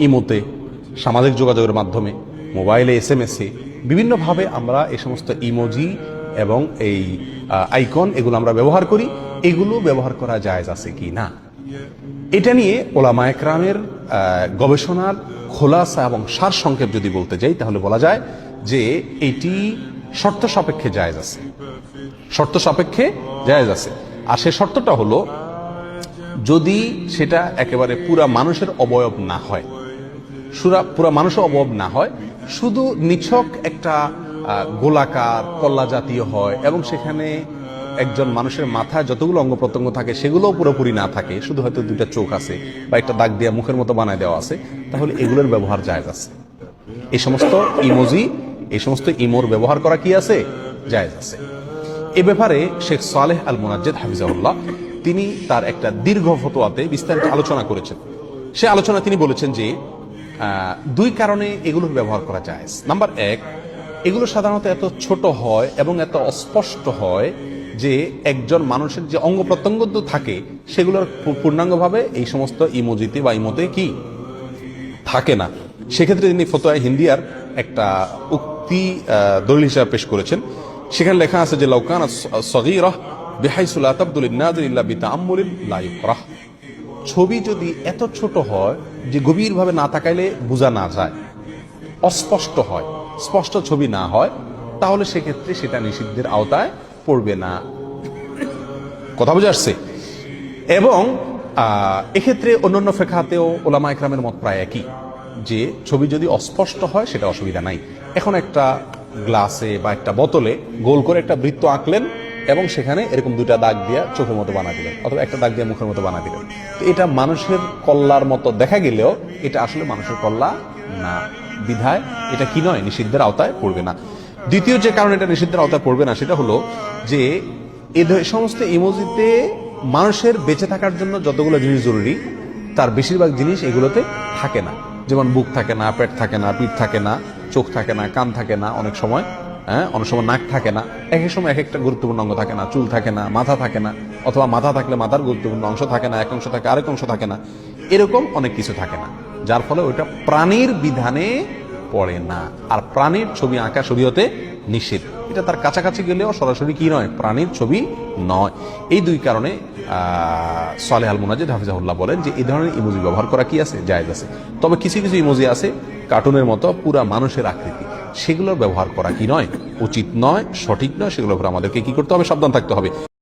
ইমোতে, সামাজিক যোগাযোগের মাধ্যমে, মোবাইলে, SMS-এ বিভিন্নভাবে আমরা এই সমস্ত ইমোজি এবং এই আইকন এগুলো আমরা ব্যবহার করি। এগুলো ব্যবহার করা জায়েজ আছে কি না, এটা নিয়ে ওলামায়ে কেরামের গবেষণার খোলাসা এবং সার সংক্ষেপ যদি বলতে যাই, তাহলে বলা যায় যে এটি শর্ত সাপেক্ষে জায়েজ আছে, শর্ত সাপেক্ষে জায়েজ আছে। আর সে শর্তটা হলো, যদি সেটা একেবারে পুরা মানুষের অবয়ব না হয়, পুরা মানুষের অবয়ব না হয়, শুধু নিছক একটা গোলাকার কল্লা জাতীয় হয় এবং সেখানে একজন মানুষের মাথায় যতগুলো অঙ্গ প্রত্যঙ্গ থাকে সেগুলোও পুরোপুরি না থাকে, শুধু হয়তো দুইটা চোখ আছে বা একটা দাগ দিয়ে মুখের মতো বানায় দেওয়া আছে, তাহলে এগুলোর ব্যবহার জায়েজ আছে। এই সমস্ত ইমোজি, এই সমস্ত ইমোর ব্যবহার করা কি আছে, জায়েজ আছে। এ ব্যাপারে শেখ সালেহ আল মুনাজ্জেদ হাফিজাহুল্লাহ তিনি তার একটা দীর্ঘ ফতোয়াতে বিস্তারিত আলোচনা করেছেন। সে আলোচনা তিনি বলেছেন যে দুই কারণে এগুলোর ব্যবহার করা জায়েজ। নাম্বার এক, এগুলো সাধারণত এত ছোট হয় এবং এত অস্পষ্ট হয় যে একজন মানুষের যে অঙ্গ প্রত্যঙ্গ থাকে সেগুলোর পূর্ণাঙ্গভাবে এই সমস্ত ইমোজিতে বা ইমোতে কি থাকে না। সেক্ষেত্রে তিনি ফতোয়া হিন্দিয়ার একটা উক্তি দলিল হিসাবে পেশ করেছেন। সেখানে লেখা আছে যে লাউকানা সগীরাহ বিহাইসু লা তাবদুল লিন-নাযির ইল্লা বিতাআম্মুলিন লা ইউকরাহ। ছবি যদি এত ছোট হয় যে গভীরভাবে না তাকাইলে বোঝা না যায়, অস্পষ্ট হয়, স্পষ্ট ছবি না হয়, তাহলে সেক্ষেত্রে সেটা নিষিদ্ধের আওতায় পড়বে না। কথা বুঝে আসছে? এবং এক্ষেত্রে অন্যান্য ফিকহাতেও উলামায়ে কেরামের মত প্রায় একই, যে ছবি যদি অস্পষ্ট হয় সেটা অসুবিধা নাই। এখন একটা গ্লাসে বা একটা বোতলে গোল করে একটা বৃত্ত আঁকলেন এবং সেখানে এরকম দুইটা দাগ দিয়ে চোখের মতো বানা দিলেন অথবা একটা দাগ দিয়ে মুখের মতো বানা দিলেন, তো এটা মানুষের কল্লার মতো দেখা গেলেও এটা আসলে মানুষের কল্লা না, বিধায় এটা কি নয়, নিষিদ্ধের আওতায় পড়বে না। দ্বিতীয় যে কারণে এটা নিষিদ্ধের আওতায় পড়বে না সেটা হলো যে এই সমস্ত ইমোজিতে মানুষের বেঁচে থাকার জন্য যতগুলো জিনিস জরুরি তার বেশিরভাগ জিনিস এগুলোতে থাকে না। যেমন বুক থাকে না, পেট থাকে না, পিঠ থাকে না, চোখ থাকে না, কান থাকে না, অনেক সময় নাক থাকে না, এক এক সময় এক একটা গুরুত্বপূর্ণ অঙ্গ থাকে না, চুল থাকে না, মাথা থাকে না, অথবা মাথা থাকলে মাথার গুরুত্বপূর্ণ অংশ থাকে না, এক অংশ থাকে, আরেক অংশ থাকে না, এরকম অনেক কিছু থাকে না, যার ফলে ওইটা প্রাণীর বিধানে পড়ে না। আর প্রাণীর ছবি আঁকা শরীয়তে নিষেধ, এটা তার কাছাকাছি গেলেও সরাসরি কি নয়, প্রাণীর ছবি নয়। এই দুই কারণে সালেহ আল মুনাজ্জেদ হাফিজাহুল্লাহ বলেন যে এই ধরনের ইমোজি ব্যবহার করা কি আছে, জায়েজ আছে। তবে কিছু কিছু ইমোজি আছে কার্টুনের মতো পুরা মানুষের আকৃতি, সেগুলোর ব্যবহার করা কি নয়, উচিত নয়, সঠিক নয়, সেগুলোর উপর আমাদেরকে কি করতে হবে, সাবধান থাকতে হবে।